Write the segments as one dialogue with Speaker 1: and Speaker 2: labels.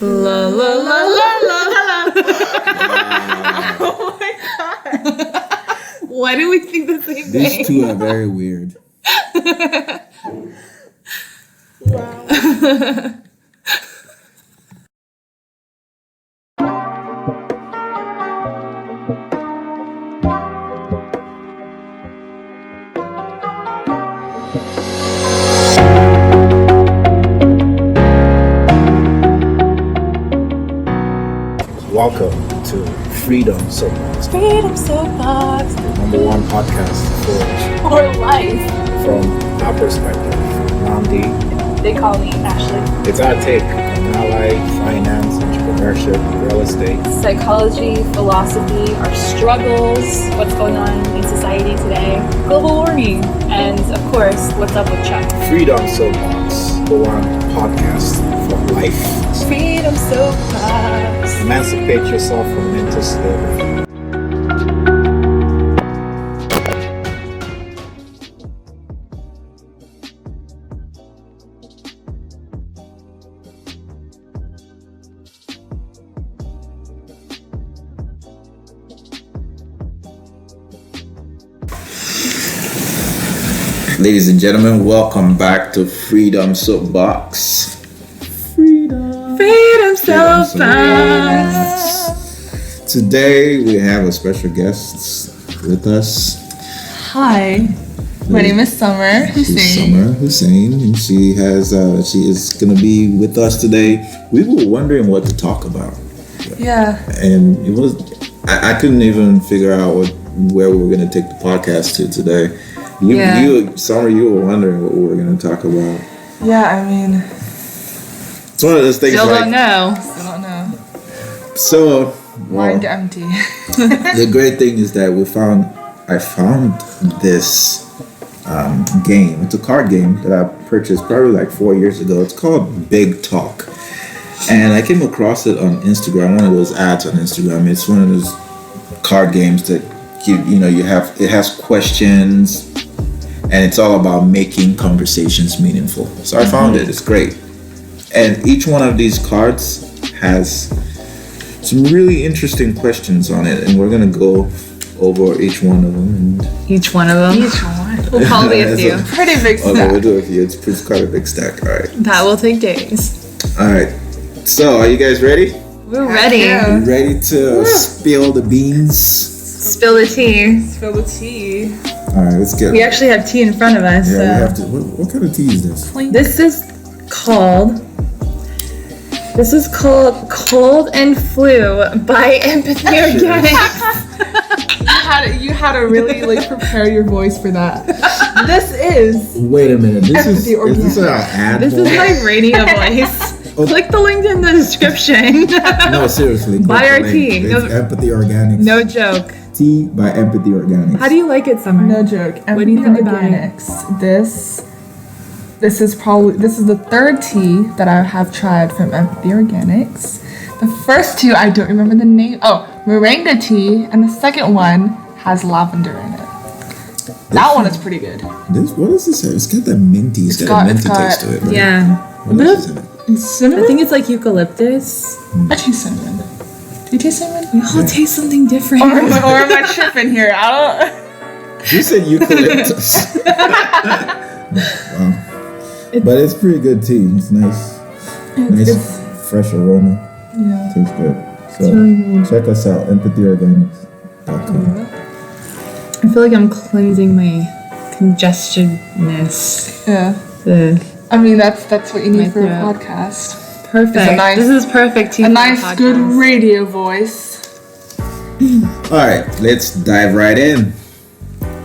Speaker 1: La la la la la la.
Speaker 2: Oh my god.
Speaker 1: Why do we think the same thing?
Speaker 3: These two are very weird.
Speaker 2: Wow.
Speaker 3: Welcome to Freedom Soapbox,
Speaker 2: Freedom Soapbox.
Speaker 3: #1 podcast
Speaker 2: For life.
Speaker 3: from our perspective. Namdi.
Speaker 2: They call me Ashley.
Speaker 3: It's our take on ally, finance, entrepreneurship, real estate.
Speaker 2: Psychology, philosophy, our struggles, what's going on in society today, global warming, and of course, what's up with Chuck.
Speaker 3: Freedom Soapbox, #1 podcast for life.
Speaker 2: Freedom Soapbox.
Speaker 3: Emancipate yourself from mental slavery. Ladies and gentlemen, welcome back to Freedom Soapbox.
Speaker 1: Freedom Soapbox.
Speaker 3: Today we have a special guest with us.
Speaker 4: Hi, my name is Summer Hussein.
Speaker 3: Summer Hussein, and she is gonna be with us today. We were wondering what to talk about,
Speaker 4: Yeah,
Speaker 3: and it was I couldn't even figure out where we were gonna take the podcast to today. Summer, you were wondering what we were gonna talk about.
Speaker 4: I mean,
Speaker 3: It's one of those things.
Speaker 1: Still
Speaker 3: like,
Speaker 1: don't know.
Speaker 4: I don't know.
Speaker 3: So,
Speaker 4: Mind empty.
Speaker 3: the great thing is that I found this game. It's a card game that I purchased probably like 4 years ago. It's called Big Talk, and I came across it on Instagram. One of those ads on Instagram. It's one of those card games that it has questions, and it's all about making conversations meaningful. So I found it. It's great, and each one of these cards has some really interesting questions on it, and we're gonna go over each one of them.
Speaker 1: Each one of them.
Speaker 4: Each one.
Speaker 1: We'll probably a
Speaker 3: As
Speaker 1: few.
Speaker 4: Pretty big
Speaker 3: Okay,
Speaker 4: stack.
Speaker 3: we'll do a few. It's quite a big stack. All right.
Speaker 1: That will take days.
Speaker 3: All right. So, are you guys ready?
Speaker 1: We're ready.
Speaker 4: Yeah.
Speaker 3: You ready to spill the beans?
Speaker 1: Spill the tea.
Speaker 4: Spill the tea.
Speaker 3: All right, let's get.
Speaker 1: We actually have tea in front of us.
Speaker 3: Yeah, we
Speaker 1: so.
Speaker 3: have to. What kind of tea is this?
Speaker 1: This is called Cold and Flu by Empathy Organics.
Speaker 4: You had to really prepare your voice for that. This is
Speaker 3: Wait a minute. This is
Speaker 4: Empathy
Speaker 3: this
Speaker 4: Organics.
Speaker 3: our ad?
Speaker 1: This is my radio voice.
Speaker 3: Oh.
Speaker 1: Click the link in the description.
Speaker 3: No, seriously.
Speaker 1: Buy
Speaker 3: click
Speaker 1: our
Speaker 3: the link.
Speaker 1: tea.
Speaker 3: It's
Speaker 1: No-
Speaker 3: Empathy Organics.
Speaker 1: No joke.
Speaker 3: Tea by Empathy Organics.
Speaker 1: How do you like it, Summer?
Speaker 4: no joke.
Speaker 1: What do you think about it?
Speaker 4: Organics. This is the third tea that I have tried from Empathy Organics. The first two I don't remember the name. Oh, moringa tea, and the second one has lavender in it. That one is pretty good.
Speaker 3: What does this have? It's got that minty. It's got a minty taste to it. Right?
Speaker 1: Yeah.
Speaker 3: What else is in it?
Speaker 1: I think it's like eucalyptus.
Speaker 4: I taste cinnamon. Do you taste cinnamon?
Speaker 1: We all taste something different.
Speaker 4: Or am I tripping here? I don't.
Speaker 3: You said eucalyptus. Wow. But it's pretty good tea. It's nice. Nice fresh aroma.
Speaker 4: Yeah.
Speaker 3: Tastes good. So
Speaker 1: really good.
Speaker 3: check us out, empathyorganics.com.
Speaker 1: I feel like I'm cleansing my congestionness.
Speaker 4: Yeah. I mean, that's what you need
Speaker 1: My
Speaker 4: for a
Speaker 1: throat.
Speaker 4: podcast.
Speaker 1: Perfect.
Speaker 4: It's a nice-
Speaker 1: this is perfect tea.
Speaker 4: A
Speaker 1: for
Speaker 4: nice,
Speaker 1: podcast.
Speaker 4: good radio voice.
Speaker 3: All right, let's dive right in.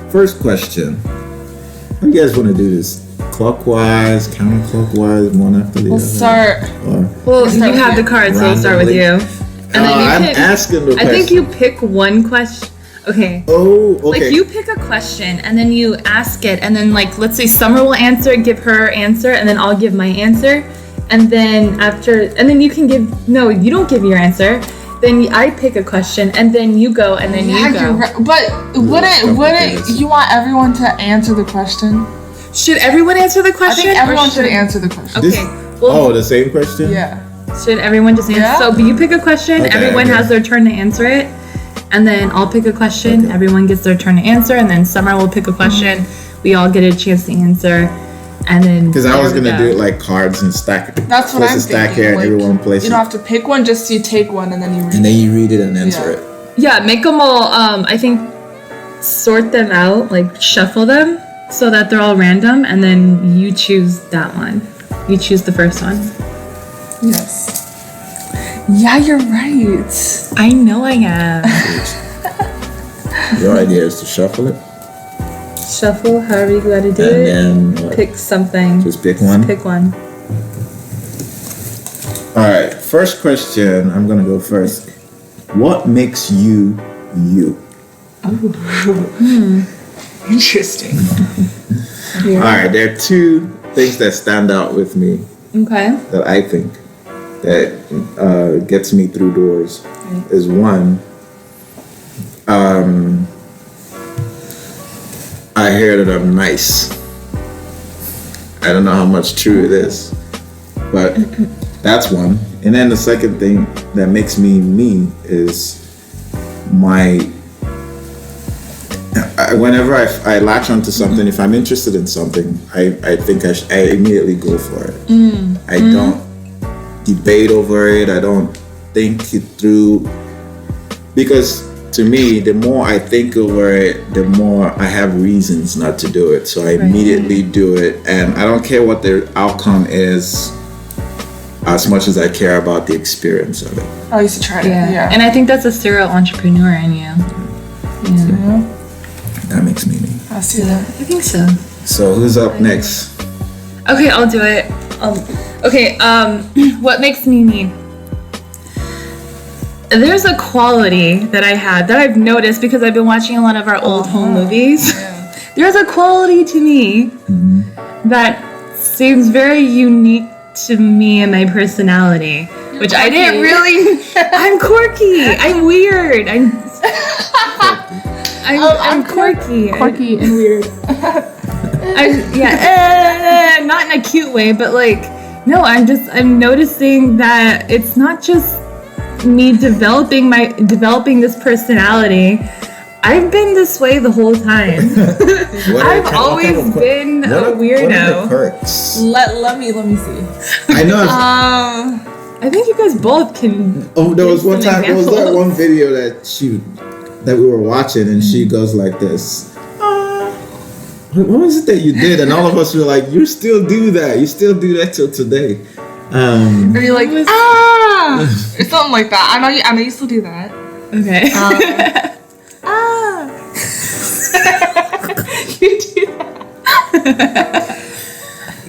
Speaker 3: First question. How do you guys want to do this? Clockwise, counterclockwise, one after the
Speaker 4: We'll
Speaker 3: other?
Speaker 4: start.
Speaker 3: Or
Speaker 1: Well,
Speaker 4: Let's
Speaker 1: you
Speaker 4: start
Speaker 1: have
Speaker 4: with
Speaker 1: the cards, so we'll start with
Speaker 3: randomly.
Speaker 1: you. And then you
Speaker 3: I'm
Speaker 1: pick,
Speaker 3: asking the
Speaker 1: I
Speaker 3: question.
Speaker 1: think you pick one question. Okay.
Speaker 3: Oh, okay.
Speaker 1: Like you pick a question and then you ask it, and then let's say Summer will answer, give her answer, and then I'll give my answer, and then you can give. No, you don't give your answer. Then I pick a question, and then you go, and then you go.
Speaker 4: You're right. But wouldn't you want everyone to answer the question?
Speaker 1: Should everyone answer the
Speaker 4: I
Speaker 1: question?
Speaker 4: think
Speaker 1: or
Speaker 4: everyone should answer the question.
Speaker 1: Okay. Well,
Speaker 3: the same question?
Speaker 4: Yeah.
Speaker 1: Should everyone just answer?
Speaker 4: Yeah.
Speaker 1: So you pick a question,
Speaker 3: Okay,
Speaker 1: everyone
Speaker 3: okay.
Speaker 1: has their turn to answer it, and then I'll pick a question,
Speaker 3: Okay.
Speaker 1: everyone gets their turn to answer, and then Summer will pick a question, we all get a chance to answer, and then
Speaker 3: Because I was
Speaker 1: there we
Speaker 3: gonna
Speaker 1: go.
Speaker 3: do it like cards and stack.
Speaker 4: That's what
Speaker 3: place
Speaker 4: I'm
Speaker 3: a stack
Speaker 4: thinking.
Speaker 3: here and
Speaker 4: Like,
Speaker 3: everyone places
Speaker 4: you don't have to pick one, just you take one and then you read
Speaker 3: and then
Speaker 4: it.
Speaker 3: you read it and answer
Speaker 4: Yeah.
Speaker 3: it.
Speaker 1: Yeah, make them all. I think sort them out, like shuffle them, so that they're all random, and then you choose that one. You choose the first one.
Speaker 4: Yes. Yeah, you're right.
Speaker 1: I know I am.
Speaker 3: Your idea is to shuffle it
Speaker 1: Shuffle, however you gotta do
Speaker 3: and
Speaker 1: it.
Speaker 3: then what?
Speaker 1: Pick something.
Speaker 3: Just pick one.
Speaker 1: Pick one.
Speaker 3: All right. First question. I'm gonna go first. What makes you you?
Speaker 4: Interesting.
Speaker 3: All right. There are two things that stand out with me
Speaker 1: Okay.
Speaker 3: that I think that gets me through doors.
Speaker 1: Right.
Speaker 3: Is one. I hear that I'm nice. I don't know how much true it is, but that's one. And then the second thing that makes me me is whenever I latch onto something, if I'm interested in something, I think I immediately go for it. I don't debate over it. I don't think it through, because to me, the more I think over it, the more I have reasons not to do it. So I immediately do it, and I don't care what the outcome is as much as I care about the experience of it.
Speaker 4: I used to try it.
Speaker 1: Yeah.
Speaker 4: Yeah.
Speaker 1: And I think that's a serial entrepreneur in you. Yeah.
Speaker 3: That makes me me.
Speaker 4: I see that.
Speaker 1: I think so.
Speaker 3: So who's up next?
Speaker 1: Okay, I'll do it. What makes me me? There's a quality that I had that I've noticed because I've been watching a lot of our old home movies. There's a quality to me that seems very unique to me and my personality, which I didn't really. I'm quirky. I'm weird. I'm quirky.
Speaker 4: Quirky and weird.
Speaker 1: Not in a cute way, but like, no, I'm noticing that it's not just me developing this personality. I've been this way the whole time. I've always been a weirdo.
Speaker 3: What are the quirks?
Speaker 4: Let me see.
Speaker 3: I know.
Speaker 1: I think you guys both can.
Speaker 3: Oh, there was
Speaker 1: give
Speaker 3: one
Speaker 1: some
Speaker 3: time. There was that
Speaker 1: examples.
Speaker 3: one video that we were watching, and she goes like this. What was it that you did? And all of us were like, "You still do that? You still do that till today?"
Speaker 4: Or you're like, or something like that. I know you still do that.
Speaker 1: Okay.
Speaker 4: You do that.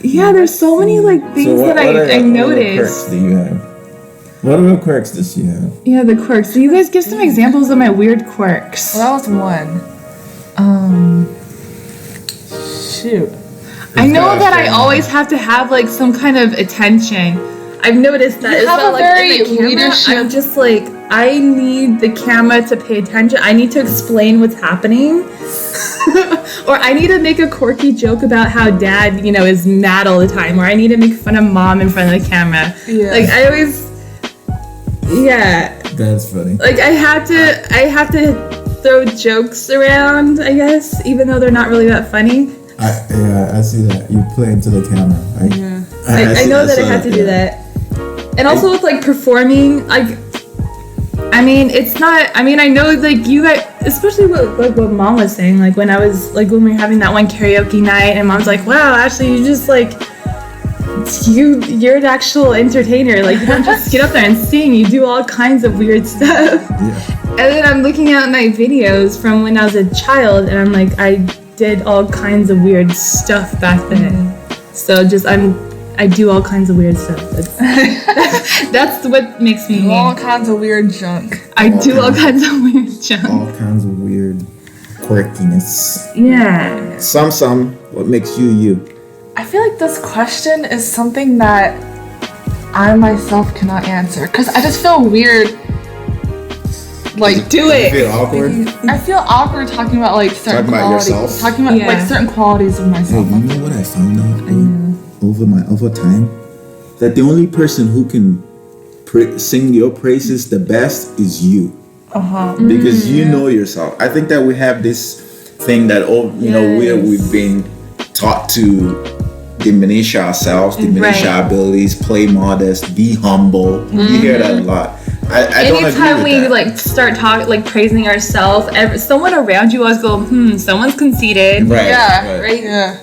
Speaker 1: Yeah, there's so many like things that I noticed.
Speaker 3: What quirks do you have? What other quirks does she have?
Speaker 1: Yeah, the quirks. So you guys give some examples of my weird quirks.
Speaker 4: Well, that was one. Shoot.
Speaker 1: I know that I always have to have like some kind of attention. I've noticed that
Speaker 4: You
Speaker 1: as
Speaker 4: have
Speaker 1: well.
Speaker 4: a
Speaker 1: Like
Speaker 4: very
Speaker 1: in the camera,
Speaker 4: leadership-
Speaker 1: I'm just like, I need the camera to pay attention. I need to explain what's happening. Or I need to make a quirky joke about how dad, is mad all the time. Or I need to make fun of mom in front of the camera.
Speaker 4: Yeah.
Speaker 1: Like I always,
Speaker 3: That's funny.
Speaker 1: like I have to throw jokes around, I guess, even though they're not really that funny.
Speaker 3: I see that. You play into the camera.
Speaker 1: I know that I have to do that. And also with like performing, like, I know like you guys, especially what mom was saying, like when we were having that one karaoke night and mom's like, wow, Ashley, you just like, you're an actual entertainer. Like you don't just get up there and sing, you do all kinds of weird stuff.
Speaker 3: Yeah.
Speaker 1: And then I'm looking at my videos from when I was a child and I'm like, I did all kinds of weird stuff back then. So I do all kinds of weird stuff. That's what makes me me.
Speaker 4: All kinds of weird junk.
Speaker 1: I do all kinds of weird junk.
Speaker 3: All kinds of weird quirkiness.
Speaker 1: Yeah.
Speaker 3: Some. What makes you you?
Speaker 4: I feel like this question is something that I myself cannot answer because I just feel weird. Like,
Speaker 1: Do
Speaker 3: You
Speaker 1: it.
Speaker 3: feel awkward?
Speaker 4: I feel awkward talking about like certain
Speaker 3: Talking about
Speaker 4: qualities.
Speaker 3: yourself?
Speaker 4: Talking about like
Speaker 1: Yeah.
Speaker 4: certain qualities of
Speaker 3: Hey,
Speaker 4: myself.
Speaker 3: you know what I found out over time? That the only person who can sing your praises the best is you.
Speaker 4: Uh-huh.
Speaker 3: Because you know yourself. I think that we have this thing that we've been taught to diminish ourselves, diminish our abilities, play modest, be humble. You hear that a lot. I don't agree
Speaker 1: Anytime
Speaker 3: with
Speaker 1: we
Speaker 3: that.
Speaker 1: like start talking, like praising ourselves, someone around you always go, someone's conceited.
Speaker 3: Right,
Speaker 4: Yeah.
Speaker 1: Right?
Speaker 4: Yeah.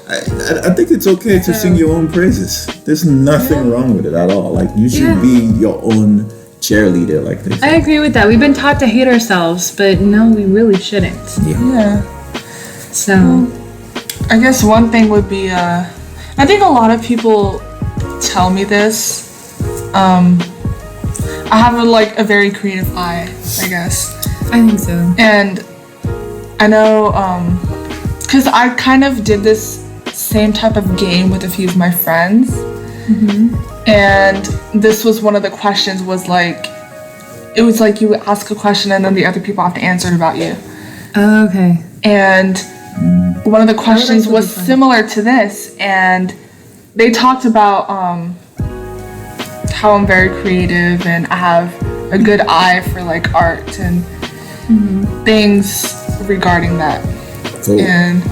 Speaker 3: I think it's okay to sing your own praises. There's nothing wrong with it at all. Like you should be your own cheerleader, like they say.
Speaker 1: I agree with that. We've been taught to hate ourselves, but no, we really shouldn't.
Speaker 4: Yeah.
Speaker 1: So,
Speaker 4: I guess one thing would be, I think a lot of people tell me this. I have a very creative eye, I guess.
Speaker 1: I think so.
Speaker 4: And I know, because I kind of did this same type of game with a few of my friends. And this was one of the questions was like, it was like you ask a question and then the other people have to answer it about you.
Speaker 1: Oh, okay.
Speaker 4: And one of the questions
Speaker 1: would
Speaker 4: was
Speaker 1: be fun.
Speaker 4: similar to this, and they talked about how I'm very creative and I have a good eye for like art and things regarding that.
Speaker 3: Cool.
Speaker 4: And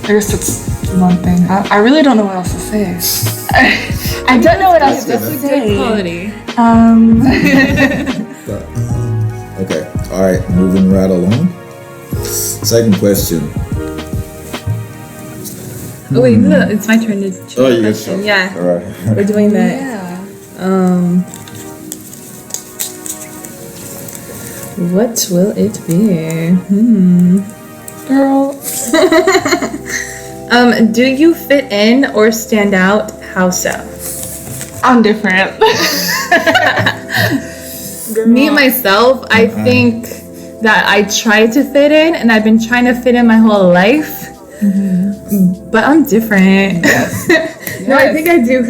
Speaker 4: I guess that's one thing. I really don't know what else to say. I don't know what else to
Speaker 1: That's a
Speaker 4: say.
Speaker 1: good quality.
Speaker 3: But, okay. All right. Moving right along. Second question.
Speaker 1: Oh wait, it's my turn to choose
Speaker 3: Oh,
Speaker 1: a
Speaker 3: you get
Speaker 1: question.
Speaker 3: some.
Speaker 1: Yeah,
Speaker 3: All right.
Speaker 1: we're doing that. What will it be?
Speaker 4: Girl.
Speaker 1: Do you fit in or stand out? How so?
Speaker 4: I'm different.
Speaker 1: Me myself, I think that I try to fit in, and I've been trying to fit in my whole life. But I'm different. No, I think I do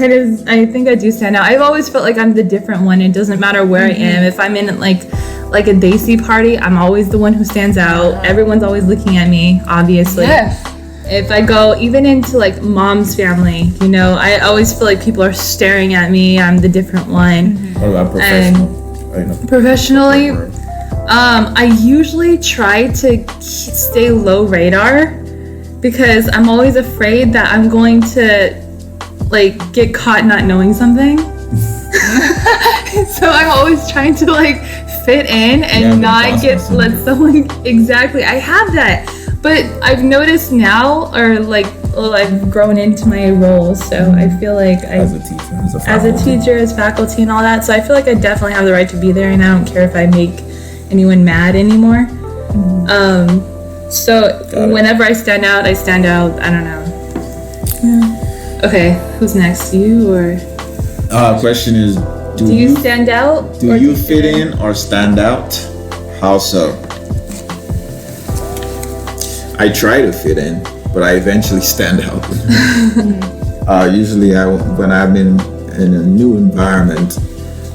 Speaker 1: I think I do stand out. I've always felt like I'm the different one. It doesn't matter where I am. If I'm in like a Daisy party, I'm always the one who stands out. Everyone's always looking at me, obviously.
Speaker 4: Yes.
Speaker 1: If I go even into like mom's family, I always feel like people are staring at me. I'm the different one.
Speaker 3: What about professional?
Speaker 1: Professionally, I usually try to stay low radar because I'm always afraid that I'm going to like get caught not knowing something. So I'm always trying to like fit in and not get let someone exactly. I have that, but I've noticed now, or like I've grown into my roles, so I feel like
Speaker 3: As a teacher,
Speaker 1: as a teacher, as faculty, and all that. So I feel like I definitely have the right to be there, and I don't care if I make anyone mad anymore. So whenever I stand out, I stand out. I don't know. Yeah. Okay, who's next? You or?
Speaker 3: Question is,
Speaker 1: Do you stand out?
Speaker 3: Do you fit in or stand out? How so? I try to fit in, but I eventually stand out. Usually, when I'm in a new environment,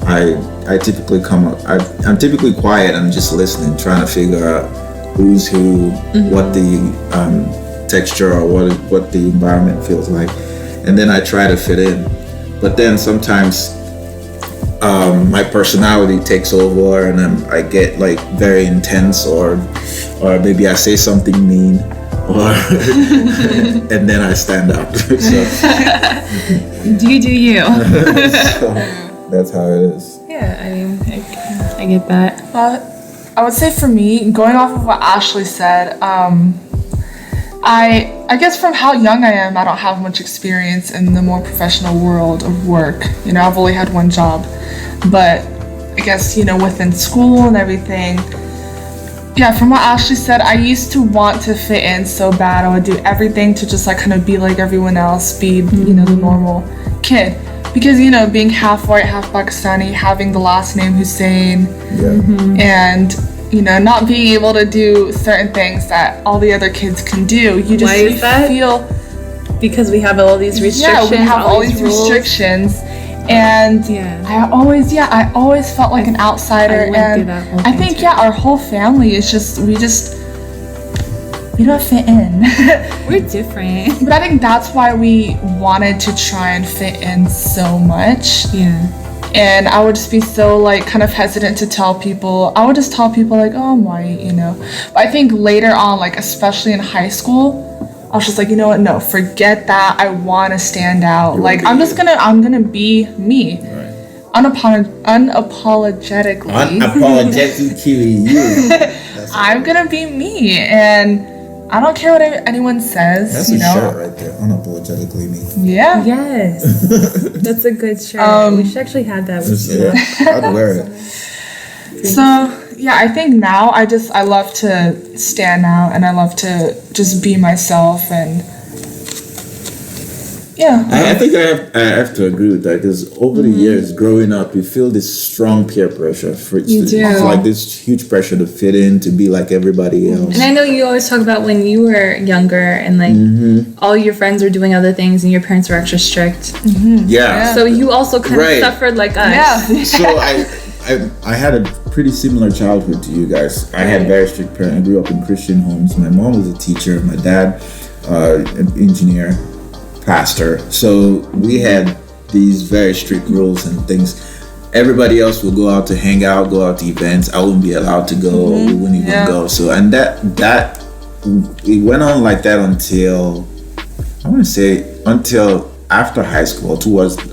Speaker 3: I typically I'm typically quiet and just listening, trying to figure out who's who, what the texture or what the environment feels like, and then I try to fit in. But then sometimes my personality takes over and I get like very intense, or maybe I say something mean, or and then I stand out. So
Speaker 1: do you?
Speaker 3: so that's how it is.
Speaker 1: Yeah, I mean, I get that.
Speaker 4: I would say for me, going off of what Ashley said, I guess from how young I am, I don't have much experience in the more professional world of work. I've only had one job, but I guess, within school and everything, yeah, from what Ashley said, I used to want to fit in so bad. I would do everything to just like kind of be like everyone else, be, the normal kid. Because, being half white, half Pakistani, having the last name Hussein, and not being able to do certain things that all the other kids can do. You just
Speaker 1: Why is that?
Speaker 4: feel
Speaker 1: Because we have all these restrictions.
Speaker 4: we have all these
Speaker 1: rules.
Speaker 4: restrictions, and I always felt like an outsider.
Speaker 1: I went through
Speaker 4: And
Speaker 1: that whole
Speaker 4: I
Speaker 1: thing
Speaker 4: think
Speaker 1: too.
Speaker 4: our whole family is we don't fit in.
Speaker 1: We're different.
Speaker 4: But I think that's why we wanted to try and fit in so much.
Speaker 1: Yeah.
Speaker 4: And I would just be so like kind of hesitant to tell people. I would just tell people like, oh, I'm white, you know. But I think later on, like especially in high school, I was just like, you know what? No, forget that. I want to stand out.
Speaker 3: You
Speaker 4: Like
Speaker 3: wanna
Speaker 4: I'm gonna be me,
Speaker 3: Right.
Speaker 4: unapologetically.
Speaker 3: Unapologetically you.
Speaker 4: I'm gonna be me, and I don't care what anyone says.
Speaker 3: That's
Speaker 4: you
Speaker 3: a
Speaker 4: know.
Speaker 3: shirt right there. Unapologetically me.
Speaker 4: Yeah.
Speaker 1: Yes, that's a good shirt. We should actually have that with you.
Speaker 3: Yeah, I'd wear it.
Speaker 4: So yeah, I think now I love to stand out, and I love to just be myself, and yeah.
Speaker 3: I think I have to agree with that because over the years, growing up, you feel this strong peer pressure
Speaker 1: You do.
Speaker 3: like this huge pressure to fit in, to be like everybody else.
Speaker 1: And I know you always talk about when you were younger and like all your friends were doing other things and your parents were extra strict.
Speaker 3: Yeah.
Speaker 1: So you also kind
Speaker 3: Right.
Speaker 1: of suffered like us.
Speaker 4: Yeah.
Speaker 3: So I had a pretty similar childhood to you guys. I had very strict parents. I grew up in Christian homes. My mom was a teacher. My dad, an engineer, pastor. So we had these very strict rules and things. Everybody else would go out to hang out, go out to events. I wouldn't be allowed to go. Or we wouldn't even go. So and that it went on like that until I want to say until after high school,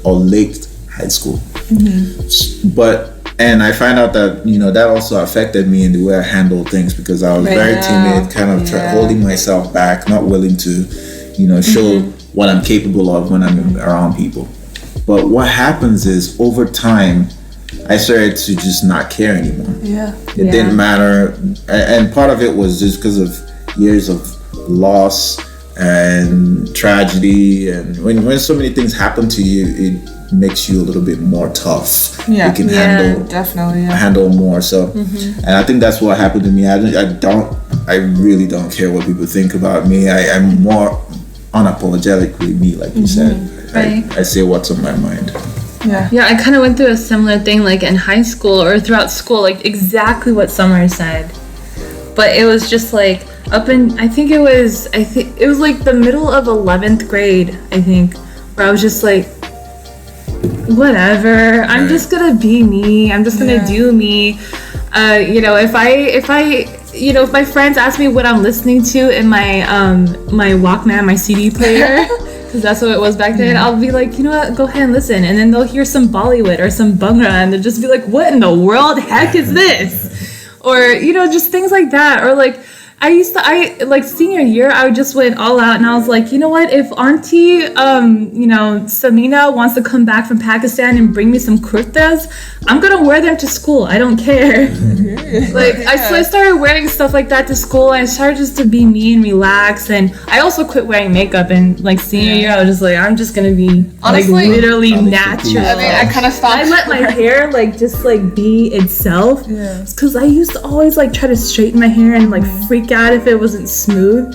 Speaker 3: or late high school. But and I find out that that also affected me in the way I handled things because I was very timid, kind of holding myself back, not willing to, show what I'm capable of when I'm around people. But what happens is over time, I started to just not care anymore.
Speaker 4: Yeah.
Speaker 3: It didn't matter, and part of it was just because of years of loss and tragedy, and when so many things happen to you, it makes you a little bit more tough.
Speaker 4: Yeah.
Speaker 3: You can
Speaker 4: Definitely. Yeah.
Speaker 3: handle more. So, and I think that's what happened to me. I really don't care what people think about me. I'm more unapologetically me, like you said.
Speaker 1: Right.
Speaker 3: I say what's on my mind.
Speaker 4: Yeah.
Speaker 1: Yeah, I kind of went through a similar thing like in high school or throughout school, like exactly what Summer said. But it was just like I think it was like the middle of 11th grade, I think, where I was just like, whatever, I'm just gonna be me. I'm just gonna do me. If my friends ask me what I'm listening to in my my Walkman, my CD player, because that's what it was back then, I'll be like, you know what, go ahead and listen. And then they'll hear some Bollywood or some Bhangra, and they'll just be like, what in the world heck is this? Or just things like that. Or like senior year, I just went all out and I was like, you know what, if Auntie, Samina wants to come back from Pakistan and bring me some kurtas, I'm gonna wear them to school. I don't care. I started wearing stuff like that to school, and I started just to be me and relax. And I also quit wearing makeup in like senior year. I was just like, I'm just gonna be
Speaker 4: Honestly,
Speaker 1: literally natural.
Speaker 4: I mean, I kind of stopped.
Speaker 1: I let my hair just be itself. Yeah. Because I used to always try to straighten my hair and freak out if it wasn't smooth.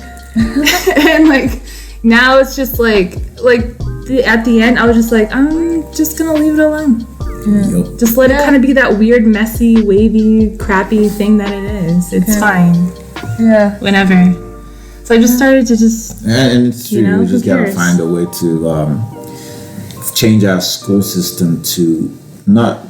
Speaker 1: And now it's just at the end I was just like, I'm just gonna leave it alone.
Speaker 3: Yep.
Speaker 1: Just let it kind of be that weird, messy, wavy, crappy thing that it is. It's fine.
Speaker 4: Yeah.
Speaker 1: Whenever. So I just started to just
Speaker 3: and it's true, we just gotta
Speaker 1: cares?
Speaker 3: find a way to change our school system to not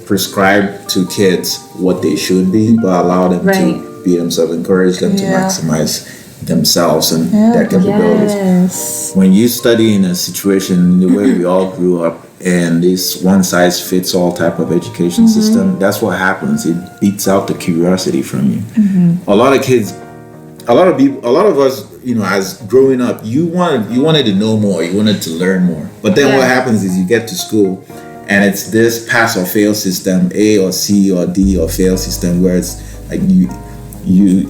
Speaker 3: prescribe to kids what they should be, but allow them to be themselves, encourage them to maximize themselves and their capabilities.
Speaker 1: Yes.
Speaker 3: When you study in a situation the way we all grew up in this one size fits all type of education system, that's what happens. It beats out the curiosity from you. A lot of kids, a lot of us, as growing up, you wanted to know more, you wanted to learn more. But then what happens is you get to school and it's this pass or fail system, A or C or D or fail system, where it's like you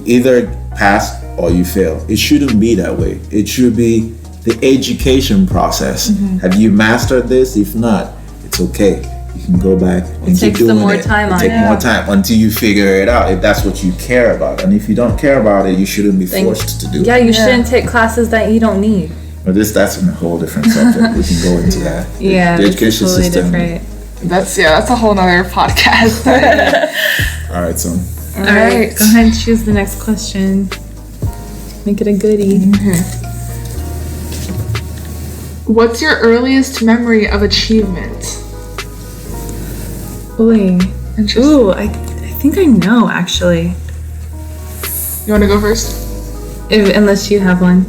Speaker 3: either pass or you fail. It shouldn't be that way. It should be the education process. Have you mastered this? If not, it's okay. You can go back and keep doing
Speaker 1: more
Speaker 3: it.
Speaker 1: time on
Speaker 3: Take
Speaker 1: it.
Speaker 3: more time until you figure it out. If that's what you care about, and if you don't care about it, you shouldn't be forced to do it.
Speaker 1: Yeah, you shouldn't take classes that you don't need.
Speaker 3: But that's a whole different subject. We can go into that.
Speaker 1: Yeah,
Speaker 3: the education
Speaker 1: totally
Speaker 3: system.
Speaker 1: different.
Speaker 4: That's a whole nother podcast.
Speaker 3: All right, so.
Speaker 1: All right, go ahead and choose the next question. Make it a goodie.
Speaker 4: What's your earliest memory of achievement?
Speaker 1: Ooh.
Speaker 4: Interesting.
Speaker 1: Ooh, I think I know actually.
Speaker 4: You want to go first?
Speaker 1: Unless you have one.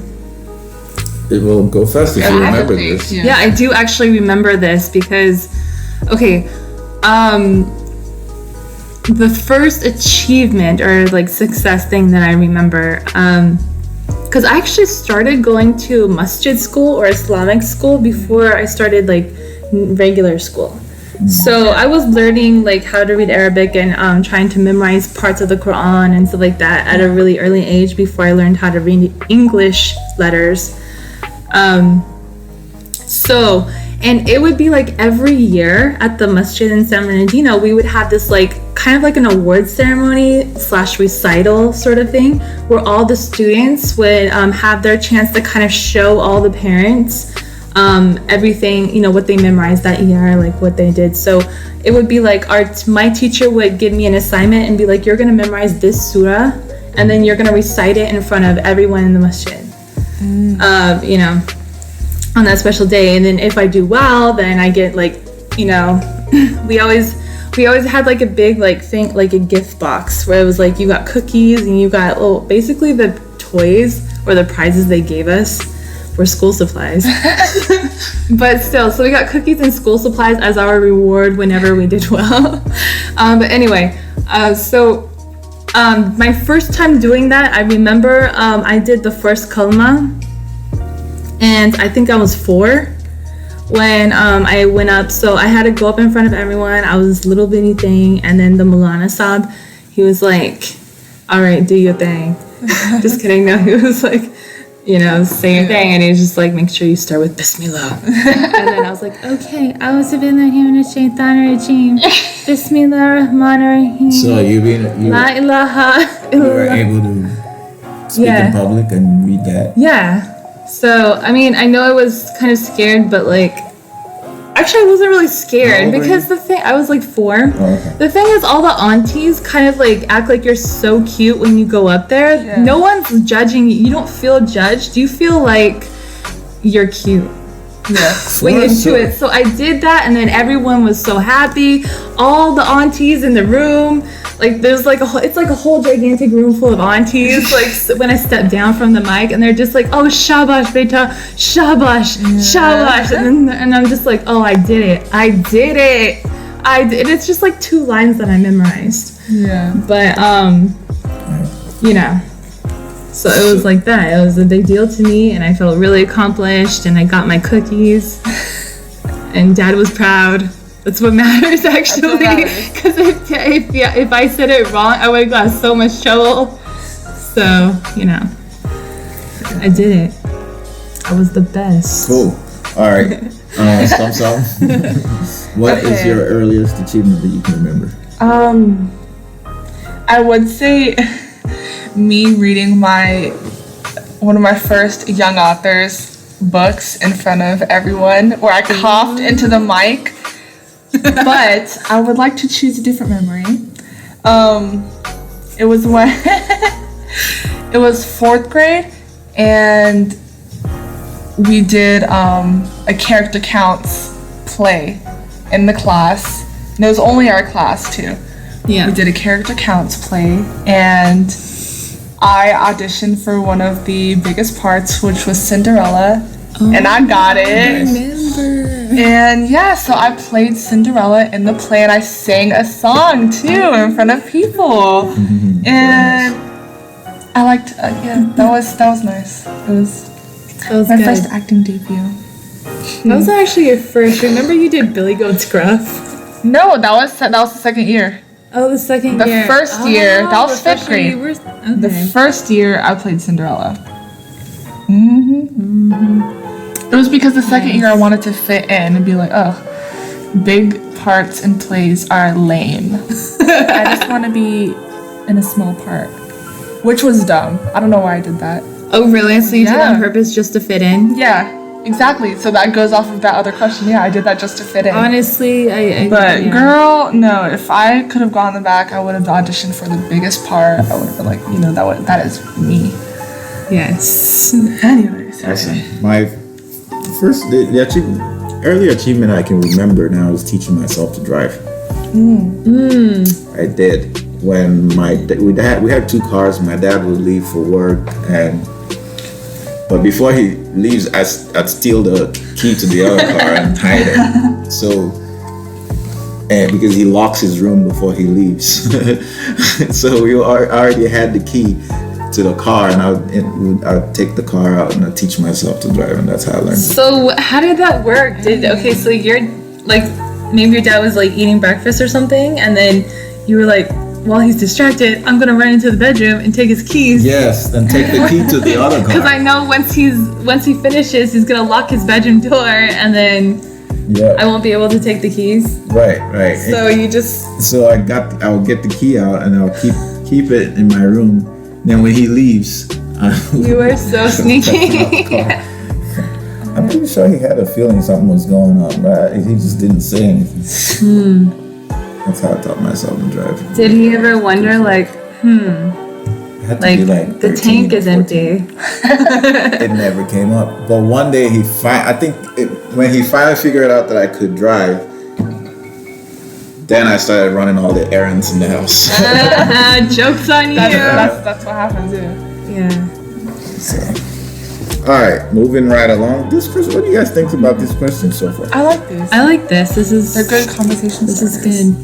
Speaker 3: It will go fast if you remember this.
Speaker 1: Yeah, I do actually remember this because, okay, the first achievement or like success thing that I remember, because I actually started going to masjid school or Islamic school before I started like regular school. So I was learning like how to read Arabic and trying to memorize parts of the Quran and stuff like that at a really early age before I learned how to read English letters. And it would be like every year at the masjid in San Bernardino, we would have this like kind of like an award ceremony / recital sort of thing where all the students would have their chance to kind of show all the parents everything, you know, what they memorized that year, like what they did. So it would be like my teacher would give me an assignment and be like, you're going to memorize this surah and then you're going to recite it in front of everyone in the masjid. You know, on that special day. And then if I do well, then I get like, you know, we always had like a big like thing, like a gift box where it was like you got cookies and you got basically the toys or the prizes they gave us were school supplies. But still, so we got cookies and school supplies as our reward whenever we did well. But anyway, my first time doing that, I remember I did the first kalma, and I think I was 4 when I went up. So I had to go up in front of everyone. I was this little bitty thing, and then the Mulana Sab, he was like, all right, do your thing. Just kidding. No, he was like, you know, say your thing, and he was just like, make sure you start with Bismillah. And then I was like, okay, Bismillah Rahman Rahim.
Speaker 3: So you
Speaker 1: La ilaha
Speaker 3: were able to speak in public and read that?
Speaker 1: Yeah. So, I mean, I know I was kind of scared, but like, actually I wasn't really scared because I was like 4.
Speaker 3: Oh, okay.
Speaker 1: The thing is, all the aunties kind of like act like you're so cute when you go up there.
Speaker 4: Yeah.
Speaker 1: No one's judging you. You don't feel judged. You feel like you're cute.
Speaker 4: Yeah.
Speaker 1: Way into it. So I did that, and then everyone was so happy. All the aunties in the room, like there's like it's like a whole gigantic room full of aunties. Like when I step down from the mic, and they're just like, oh, shabash beta, shabash, shabash, and I'm just like, oh, I did it. And it's just like 2 lines that I memorized.
Speaker 4: Yeah.
Speaker 1: But you know. So it was like that. It was a big deal to me, and I felt really accomplished, and I got my cookies, and Dad was proud. That's what matters, actually. Because if I said it wrong, I would have got so much trouble. So, you know, I did it. I was the best.
Speaker 3: Cool. All right. Some. What is your earliest achievement that you can remember?
Speaker 4: I would say me reading one of my first young authors books in front of everyone, where I coughed into the mic. But I would like to choose a different memory. It was when it was 4th grade, and we did a character counts play in the class, and it was only our class too.
Speaker 1: Yeah.
Speaker 4: We did a character counts play, and I auditioned for one of the biggest parts, which was Cinderella, and I got it.
Speaker 1: I remember.
Speaker 4: And yeah, so I played Cinderella in the play, and I sang a song too in front of people. And I liked, that was nice. It was my
Speaker 1: good.
Speaker 4: first acting debut.
Speaker 1: That was actually your first. Remember you did Billy Goat's Gruff?
Speaker 4: No, that was the second year.
Speaker 1: Oh, the second
Speaker 4: The
Speaker 1: year.
Speaker 4: first year, that was
Speaker 1: the
Speaker 4: 5th grade.
Speaker 1: Okay.
Speaker 4: The first year I played Cinderella. It was because the second year I wanted to fit in and be like, oh, big parts in plays are lame. I just want to be in a small part, which was dumb. I don't know why I did that.
Speaker 1: Oh, really? So you did it
Speaker 4: Yeah.
Speaker 1: on purpose just to fit in?
Speaker 4: Yeah, exactly. So that goes off of that other question. Yeah, I did that just to fit in.
Speaker 1: Honestly, I
Speaker 4: But girl, no. If I could have gone in the back, I would have auditioned for the biggest part. I would have been like, that is me.
Speaker 1: Yes.
Speaker 4: Anyways.
Speaker 3: Awesome. My first, the early achievement I can remember now is teaching myself to drive. I did. When we had 2 cars. My dad would leave for work, but before he leaves, I'd steal the key to the other car and hide it. So, and because he locks his room before he leaves, so we already had the key to the car, and I'd take the car out and I'd teach myself to drive, and that's how I learned.
Speaker 1: So how did that work? So you're like, maybe your dad was like eating breakfast or something, and then you were like, while he's distracted, I'm gonna run into the bedroom and take his keys.
Speaker 3: Yes, and take the key to the other car.
Speaker 1: Because I know once he finishes, he's gonna lock his bedroom door, and then I won't be able to take the keys.
Speaker 3: Right.
Speaker 1: So you just.
Speaker 3: So I'll get the key out and I'll keep it in my room. Then when he leaves,
Speaker 1: You were so sneaky.
Speaker 3: I'm pretty sure he had a feeling something was going on, but he just didn't say anything. That's how I taught myself to drive.
Speaker 1: Did he ever wonder, like,
Speaker 3: It had to be like
Speaker 1: the
Speaker 3: 13
Speaker 1: tank
Speaker 3: or
Speaker 1: is
Speaker 3: 14.
Speaker 1: empty?
Speaker 3: It never came up. But one day when he finally figured out that I could drive, then I started running all the errands in the house.
Speaker 1: Joke's on you.
Speaker 4: That's what happens,
Speaker 1: Yeah.
Speaker 3: So, all right, moving right along. This question, what do you guys think about this question so far?
Speaker 4: I like this.
Speaker 1: I like this.
Speaker 4: They're good conversations.
Speaker 1: This is good.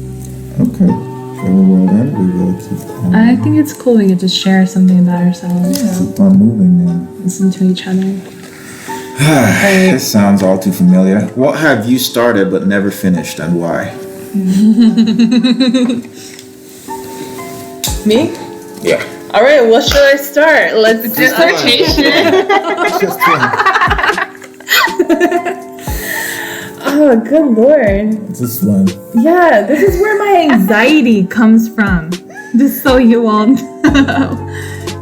Speaker 3: Okay. Very well then. We will keep on.
Speaker 1: I think it's cool we get to share something about ourselves.
Speaker 3: Keep on moving then.
Speaker 1: Listen to each other.
Speaker 3: This sounds all too familiar. What have you started but never finished, and why?
Speaker 1: Me?
Speaker 3: Yeah.
Speaker 1: All right, what should I start? Let's dissertation. Oh, good lord.
Speaker 3: This one.
Speaker 1: Yeah, this is where my anxiety comes from. Just so you all know.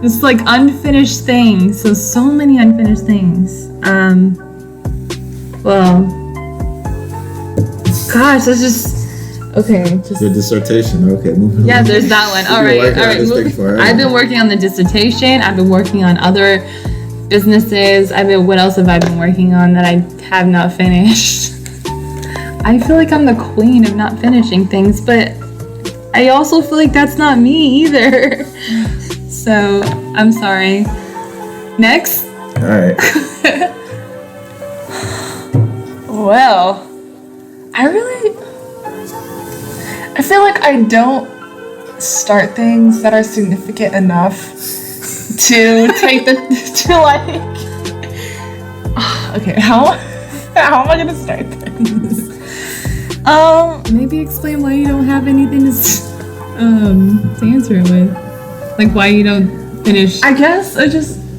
Speaker 1: Just like unfinished things. So many unfinished things. Well, gosh, that's just. Okay, just.
Speaker 3: Your dissertation. Okay, moving on.
Speaker 1: Yeah, there's that one. All right. I've been working on the dissertation. I've been working on other businesses. What else have I been working on that I have not finished? I feel like I'm the queen of not finishing things, but I also feel like that's not me either. So, I'm sorry. Next.
Speaker 3: All right.
Speaker 4: Well, I feel like I don't start things that are significant enough to take to like. Okay, how am I gonna start this?
Speaker 1: Maybe explain why you don't have anything to answer it with. Like why you don't finish.
Speaker 4: I guess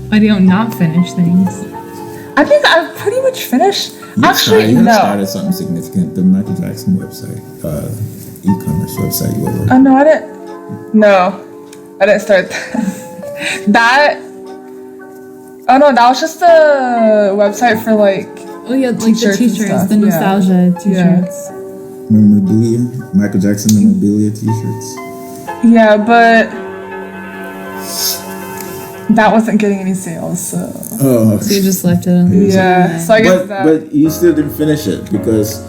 Speaker 4: why
Speaker 1: do you not finish things?
Speaker 4: I think I've pretty much finished.
Speaker 3: You
Speaker 4: Actually, no.
Speaker 3: started something significant. The Michael Jackson website, e-commerce website you were.
Speaker 4: Oh no, I didn't. No, I didn't start that. Oh no, that was just a website for like.
Speaker 1: Oh yeah, like the
Speaker 4: T-shirts and
Speaker 1: t-shirts,
Speaker 4: stuff,
Speaker 1: the nostalgia t-shirts.
Speaker 3: Memorabilia, Michael Jackson memorabilia t-shirts.
Speaker 4: Yeah, but that wasn't getting any sales, so.
Speaker 3: Oh,
Speaker 1: So you just left it on.
Speaker 4: Yeah, so I guess that.
Speaker 3: but you still didn't finish it because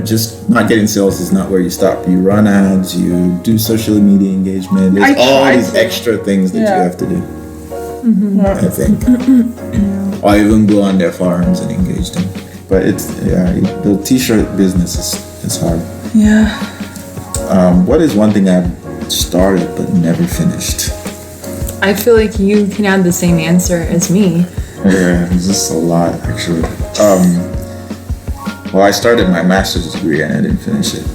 Speaker 3: just not getting sales is not where you stop. You run ads, you do social media engagement. There's all these extra things that you have to do. I think, or even go on their forums and engage them. But the t-shirt business is hard.
Speaker 4: Yeah.
Speaker 3: What is one thing I've started but never finished?
Speaker 1: I feel like you can have the same answer as me.
Speaker 3: Yeah, there's just a lot actually. Well, I started my master's degree and I didn't finish it.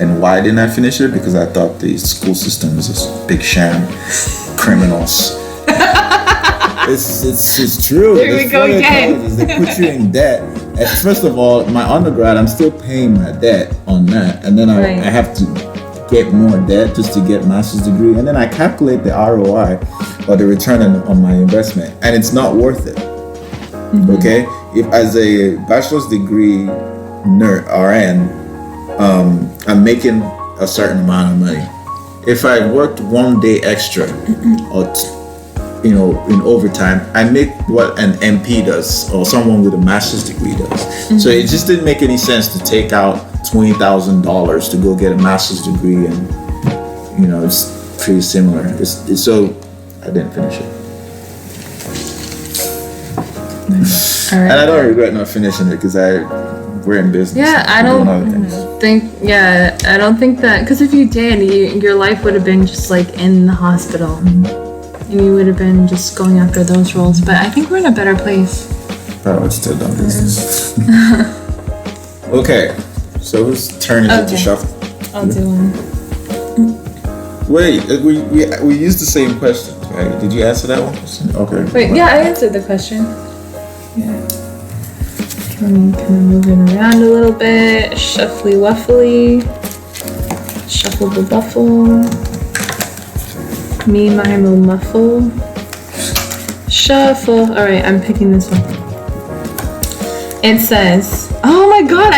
Speaker 3: And why didn't I finish it? Because I thought the school system is a big sham, criminals. It's true.
Speaker 1: There we go again.
Speaker 3: They put you in debt. And first of all, my undergrad, I'm still paying my debt on that, and then I have to get more debt just to get master's degree, and then I calculate the ROI or the return on my investment, and it's not worth it. Okay, if as a bachelor's degree RN, I'm making a certain amount of money. If I worked one day extra, or in overtime, I make what an MP does or someone with a master's degree does. So it just didn't make any sense to take out $20,000 to go get a master's degree, and it's pretty similar. It's so I didn't finish it.
Speaker 1: All right.
Speaker 3: And I don't regret not finishing it because we're in business.
Speaker 1: Yeah, I
Speaker 3: doing
Speaker 1: don't
Speaker 3: other things.
Speaker 1: I don't think that, because if you did, your life would have been just like in the hospital. And you would have been just going after those roles. But I think we're in a better place.
Speaker 3: But I would still done business. Okay, so whose turn is it to shuffle?
Speaker 1: I'll do one.
Speaker 3: Wait, we used the same question, right? Did you answer that one? Okay.
Speaker 1: Wait, yeah, I answered the question. Yeah. I'm kind of moving around a little bit. Shuffly wuffly. Shuffle the buffle. Me, my, mo, muffle. Shuffle. Alright, I'm picking this one. It says, oh my god,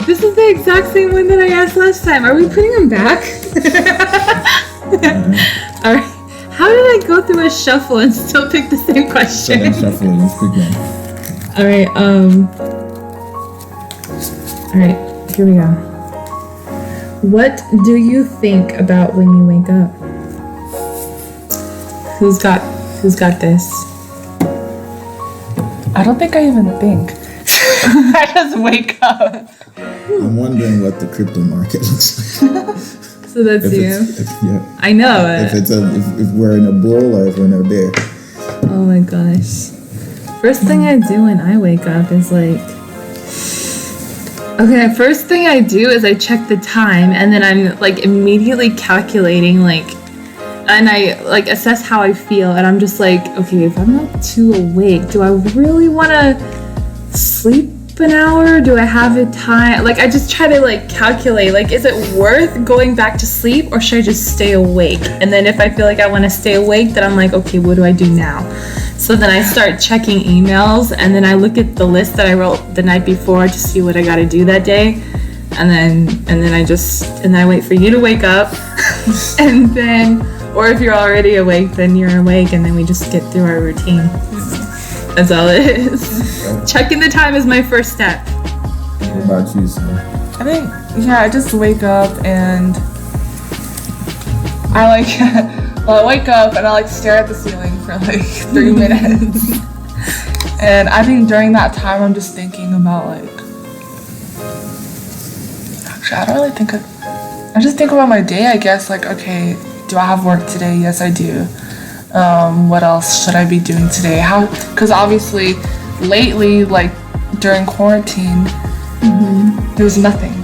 Speaker 1: this is the exact same one that I asked last time. Are we putting them back? Alright. How did I go through a shuffle and still pick the same question?
Speaker 3: Shuffle, let's pick one.
Speaker 1: Alright, alright, here we go. What do you think about when you wake up? Who's got this?
Speaker 4: I don't think I even think. I just wake up.
Speaker 3: I'm wondering what the crypto market looks like.
Speaker 1: So that's you.
Speaker 3: Yeah.
Speaker 1: I know.
Speaker 3: If we're in a bull or if we're in a bear.
Speaker 1: Oh my gosh. First thing I do when I wake up is first thing I do is I check the time, and then I'm immediately calculating and I assess how I feel, and I'm just okay, if I'm not too awake, do I really want to sleep an hour? Do I have a time? I just try to calculate, is it worth going back to sleep, or should I just stay awake? And then if I feel like I want to stay awake, then I'm okay, what do I do now? So then I start checking emails, and then I look at the list that I wrote the night before to see what I got to do that day. And then I wait for you to wake up. And then, or if you're already awake, then you're awake, and then we just get through our routine. That's all it is. Checking the time is my first step.
Speaker 3: What about you, Sam?
Speaker 4: I think, I just wake up and I wake up and I stare at the ceiling for 3 minutes. And I think during that time I'm just thinking about actually I don't really think I just think about my day, I guess, okay, do I have work today? Yes, I do. What else should I be doing today? Because obviously lately, during quarantine, there's nothing.